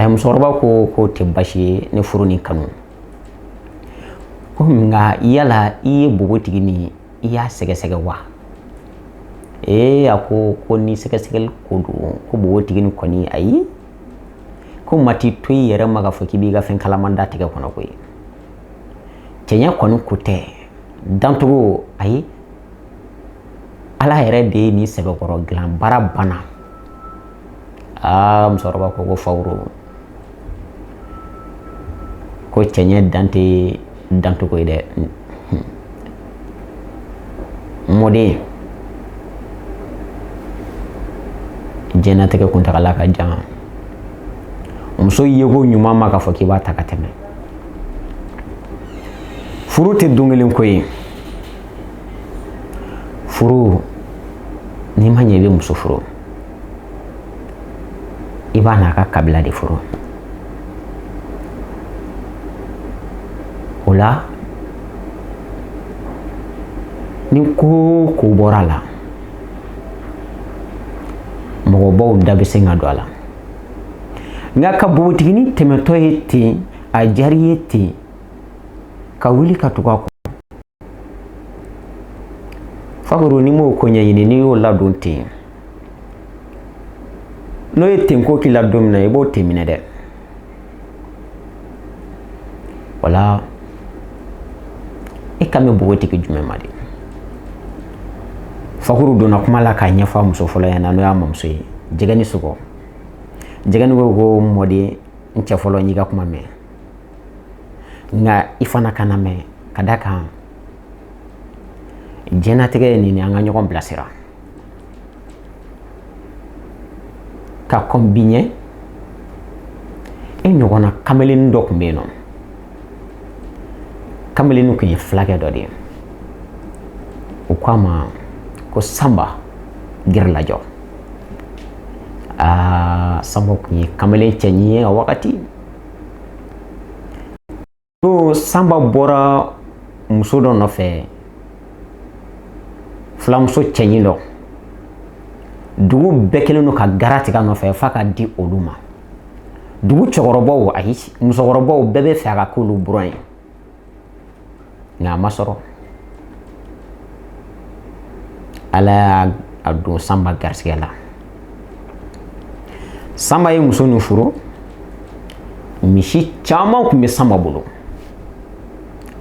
musokɔrɔba ko k'o tɛ basi ye ne furu ni kanu ko nka yala i ye bogotigi ni i y'a sɛgɛsɛgɛ wa a ko ni sɛgɛsɛgɛli ko don ko bogotigi ni kɔni ayi ko mati to i yɛrɛ ma k'a fɔ k'i b'i ka fɛn kalaman da tigɛ kɔnɔ koyi cɛɲɛ kɔni ko tɛ dantogo ayi Ala yɛrɛ de ye nin sɛbɛkɔrɔ dilan baara banna musokɔrɔba ko Fakuru ko cɛɲɛ dante dantogo ye dɛ mɔden jɛnatigɛ kuntagala ka jan muso yego ɲuman ma k'a fɔ k'i b'a ta ka tɛmɛ furu tɛ don kelen ko ye furu n'i ma ɲɛ i bɛ muso furu i b'a n'a ka kabila de furu o la ni ko bɔra a la mɔgɔbaw da bɛ se ka don a la nka ka bogotigini tɛmɛtɔ ye ten a jari ye ten ka wuli ka tugu a kɔ Fakoro ni m'o ko ɲɛɲini n'i y'o ladon ten n'o ye ten ko k'i la don min na i b'o ten minɛ dɛ wala i kan bɛ bogotigi jumɛn ma de Fakoro donna kuma la k'a ɲɛfɔ a muso fɔlɔ ɲɛna n'o y'a mamuso ye jɛgɛni sɔgɔ jɛgɛni ko mɔden n cɛ fɔlɔ n y'i ka kuma mɛn nka i fana kana mɛn ka da kan jɛnatigɛ ye nin an ka ɲɔgɔn bilasira ka kɔn bi ɲɛ e ɲɔgɔnna kamalenin dɔ tun bɛ yen nɔ kamalenin tun ye fulakɛ dɔ de ye o ko a ma ko Samba gɛrɛ lajɔ Samba tun ye kamalen cɛɲi ye a wagati ko Samba bɔra muso dɔ nɔfɛ fulamuso cɛɲi dɔ dugu bɛɛ kelen don ka gara tigɛ a nɔfɛ f'a ka di olu ma dugu cɛkɔrɔbaw ayi musokɔrɔbaw bɛɛ bɛ fɛ a ka k'olu buran ye nka a ma sɔrɔ Ala y'a don Samba garisigɛ la Samba ye muso nin furu misi caman tun bɛ Samba bolo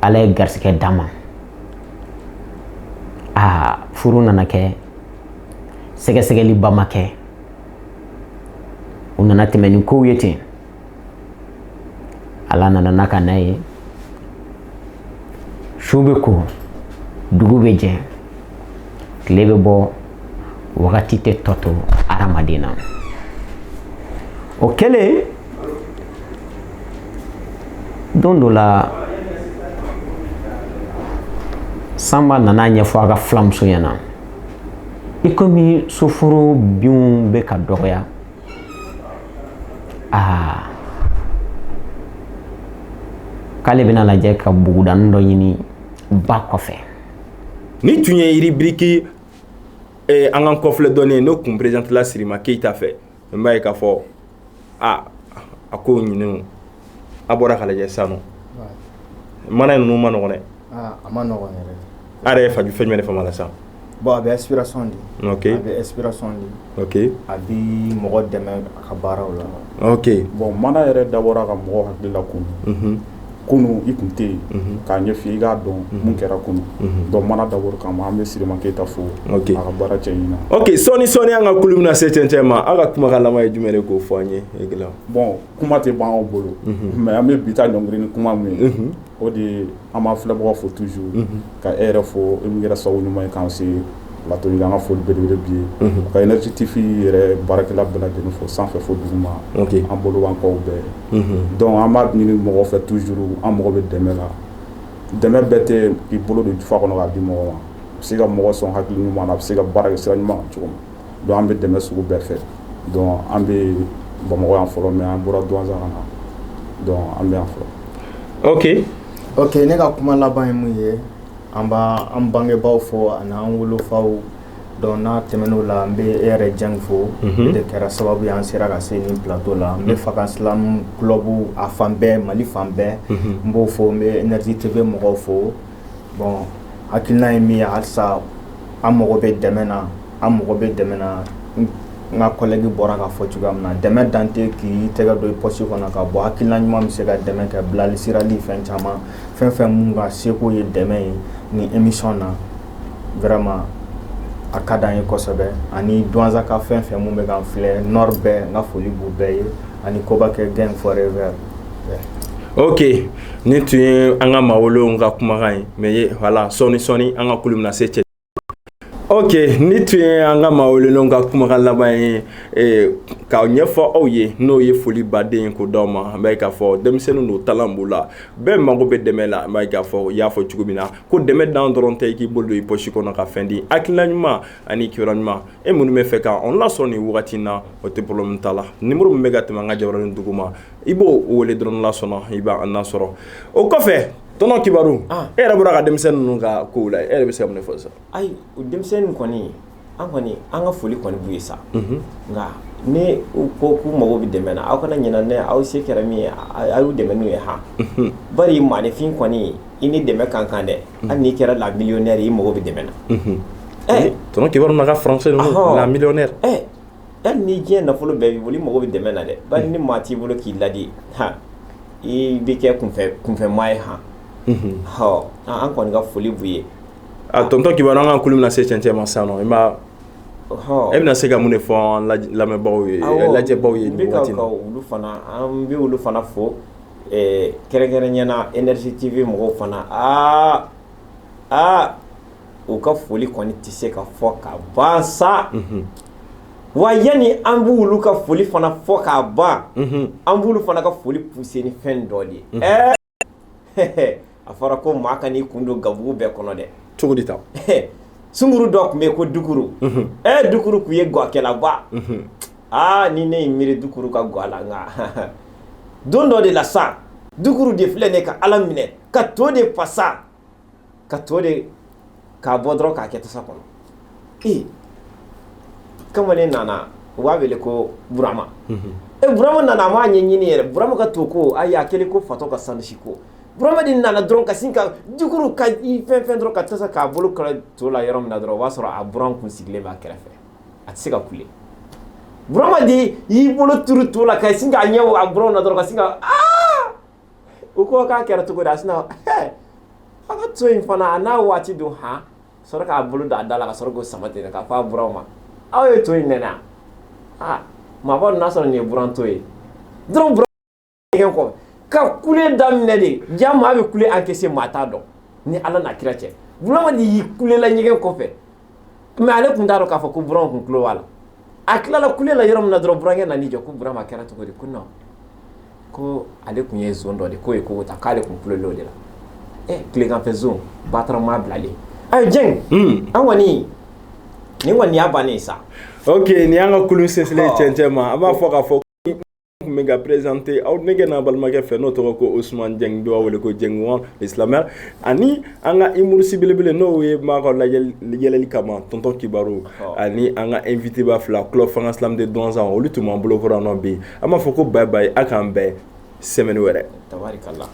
Ala ye garisigɛ d'a ma furu nana kɛ sɛgɛsɛgɛliba ma kɛ u nana tɛmɛ ni kow ye ten Ala nana n'a ka na ye su bɛ ko dugu bɛ jɛ tile bɛ bɔ wagati tɛ tɔ to adamaden na o kɛlen don dɔ la Samba nana ɲɛfɔ a ka filamuso ɲɛna i komi soforo binw bɛ ka dɔgɔya k'ale bɛna lajɛ ka bugudanin dɔ ɲini ba kɔfɛ ni tun ye rubrique an kan kɔfilɛ dɔɔnin n'o kun présidentela Sirima Keyita fɛ n b'a ye k'a fɔ a ko ɲinɛnw a bɔra ka lajɛ sisan nɔ mana ninnu ma nɔgɔn dɛ a ma nɔgɔn yɛrɛ a yɛrɛ ye fɛn jumɛn de faamu la sisan bon a bɛ inspiration di ok a bɛ inspiration di ok a bi mɔgɔ dɛmɛ a ka baaraw la ok bon mana yɛrɛ dabɔra ka mɔgɔ hakili la kunu kunu i kun tɛ yen k'a ɲɛf'i k'a dɔn mun kɛra kunu donc mana dabɔra kama an bɛ Sirima Keyita fo a ka baara cɛ ɲina ok sɔɔni an ka kulu bɛna se cɛncɛn ma aw ka kumakan laban ye jumɛn de k'o fɔ an ye bon kuma tɛ ban aw bolo mais an bɛ bi ta ɲɔngiri ni kuma min ye o de an b'a filɛbagaw fo toujours ka e yɛrɛ fo e min kɛra sababu ɲuman ye k'an se plateau yi an ka foli belebele bi ye ka Énergie TV yɛrɛ baarakɛla bɛɛ lajɛlen fo sanfɛ fo duguma an bolo b'an kɔw bɛɛ donc an b'a ɲini mɔgɔ fɛ toujours an mago bɛ dɛmɛ la dɛmɛ bɛɛ tɛ k'i bolo don jufa kɔnɔ k'a di mɔgɔ ma a bɛ se ka mɔgɔ sɔn hakili ɲuman na a bɛ se ka baara kɛ sira ɲuman kan cogo min donc an bɛ dɛmɛ sugu bɛɛ fɛ donc an bɛ Bamakɔ yan fɔlɔ mais an bɔra Douentza ka na donc an bɛ yan fɔlɔ ok ne ka kuma laban ye mun ye an b'a an bangebaw fɔ ani an wolofaw donc n'a tɛmɛn'o la n bɛ e yɛrɛ Dieng fo e de kɛra sababu ye an sera ka se nin plateau la n bɛ Faka Silamu club a fan bɛɛ Mali fan bɛɛ n b'o fo n bɛ Énergie TV mɔgɔw fo bon hakilina ye min ye halisa an mago bɛ dɛmɛ na n ka collègue bɔra k'a fɔ cogoya min na dɛmɛ dan tɛ k'i tɛgɛ don i poche kɔnɔ ka bɔ hakilina ɲuman bɛ se ka dɛmɛ kɛ bilali sirali fɛn caman fɛn mun ka seko ye dɛmɛ ye ni émission na vraiment a ka d'an ye kosɛbɛ ani Douentza ka fɛn mun bɛ k'an filɛ Nord bɛɛ n ka foli b'u bɛɛ ye ani Kobakɛ Gang Forever Ok, ni tun ye an ka maa wolonw ka kumakan ye mais voilà sɔɔni an ka kulu bɛna se cɛ. Ok, ni tun ye an ka maa wolonw ka kumakan laban ye k'a ɲɛfɔ aw ye n'o ye foli baden ye ko d'aw ma. An b'a ye k'a fɔ denmisɛnninw don talent b'u la, bɛɛ mago bɛ dɛmɛ la. An b'a ye k'a fɔ i y'a fɔ cogo min na ko dɛmɛ dan dɔrɔn tɛ i k'i bolo don i poche kɔnɔ ka fɛn di. Hakilina ɲuman ani kibaruya ɲuman e minnu bɛ fɛ k'an lasɔrɔ nin wagati in na o tɛ problème t'a la. Numéro min bɛ ka tɛmɛ an ka jabaranin dugu ma i b'o wele dɔrɔn lasɔnna i b'an lasɔrɔ. O kɔfɛ tɔnɔ kibaru e yɛrɛ bɔra ka denmisɛnnin ninnu ka kow la e yɛrɛ bɛ se ka mun de fɔ sisan? Ayi o denmisɛnnin kɔni an ka foli kɔni b'u ye sa nka ni u ko k'u mago bɛ dɛmɛ na aw kana ɲinɛ ne aw se kɛra min ye a y'u dɛmɛ n'u ye han bari maanifin kɔni i ni dɛmɛ ka kan dɛ hali n'i kɛra la millionnaire i mago bɛ dɛmɛ na tɔnɔ kibaru na ka français ninnu la millionnaire hali ni diɲɛ nafolo bɛɛ b'i bolo i mago bɛ dɛmɛ na dɛ bari ni maa t'i bolo k'i ladi i bɛ kɛ kunfɛmaa ye han an kɔni ka foli b'u ye tonton kibaru an ka kulu bɛna se cɛncɛn ma sisan nɔ e bɛna se ka mun de fɔ an lamɛnbagaw ye lajɛbaw ye nin waati in na? An bɛ olu fana fo kɛrɛnkɛrɛnnenya Énergie TV mɔgɔw fana u ka foli kɔni tɛ se ka fɔ ka ban sa wa yanni an b'olu ka foli fana fɔ ka ban an b'olu fana ka foli pousser ni fɛn dɔ de ye a fɔra ko maa ka n'i kun don gabugu bɛɛ kɔnɔ dɛ. Cogo di ta? Sunguru dɔ tun bɛ yen ko Dukuru Dukuru tun ye gawakɛlaba ni ne ye miiri Dukuru ka gawa la nka don dɔ de la sa Dukuru de filɛ ne ka Ala minɛ ka to de pasa ka to de k'a bɔ dɔrɔn k'a kɛ tasa kɔnɔ kamalen nana u b'a wele ko Burama Burama nana a m'a ɲɛɲini yɛrɛ Burama ka to ko ayi a kɛlen ko fatɔ ka sandusi ko Burama de nana dɔrɔn ka sin ka Dukuru ka fɛn dɔrɔn ka tasa k'a bolo kala to la yɔrɔ min na dɔrɔn o b'a sɔrɔ a buran kun sigilen b'a kɛrɛfɛ a tɛ se ka kule Burama de y'i bolo turu to la ka sin k'a ɲɛ a buran na dɔrɔn ka sin ka u ko k'a kɛra cogo di a sinna a ka to in fana a n'a waati don sɔrɔ k'a bolo da a da la ka sɔrɔ k'o sama ten k'a fɔ a buran ma aw ye to in nɛnɛ maaba n'a sɔrɔ nin ye buran to ye dɔrɔn buran ɲɛgɛn kɔ ka kule daminɛ de ja maa bɛ kule encaissé maa t'a dɔn ni Ala n'a kira cɛ Burama de y'i kulela ɲɛgɛn kɔfɛ mais ale tun t'a dɔn k'a fɔ ko Burama kun tulo b'a la a tilala kule la yɔrɔ min na dɔrɔn burankɛ nan'i jɔ ko Burama kɛra cogo di ko non ko ale kun ye zone dɔ de k'o ye kogo ta k'ale kun kulelen o de la tileganfɛ zone Bataramaa bilalen ayi Dieng an kɔni nin kɔni y'a bannen sa. Ok nin y'an ka kulu sinsinnen cɛncɛn ma an b'a fɔ k'a fɔ kun bɛ ka présenter aw denkɛ n'a balimakɛ fɛ n'o tɔgɔ ko Ousmane Dieng dɔw b'a wele ko Dieng Wan l'islameur ani an ka humoriste belebele n'o ye maa ka yɛlɛli kama tonton Kibaru ani an ka invité ba fila Club Fanga Slam de Donzan olu tun b'an bolo kɔrɔ nɔ bi an b'a fɔ ko bye bye a k'an bɛn semaine wɛrɛ. Tabarikala.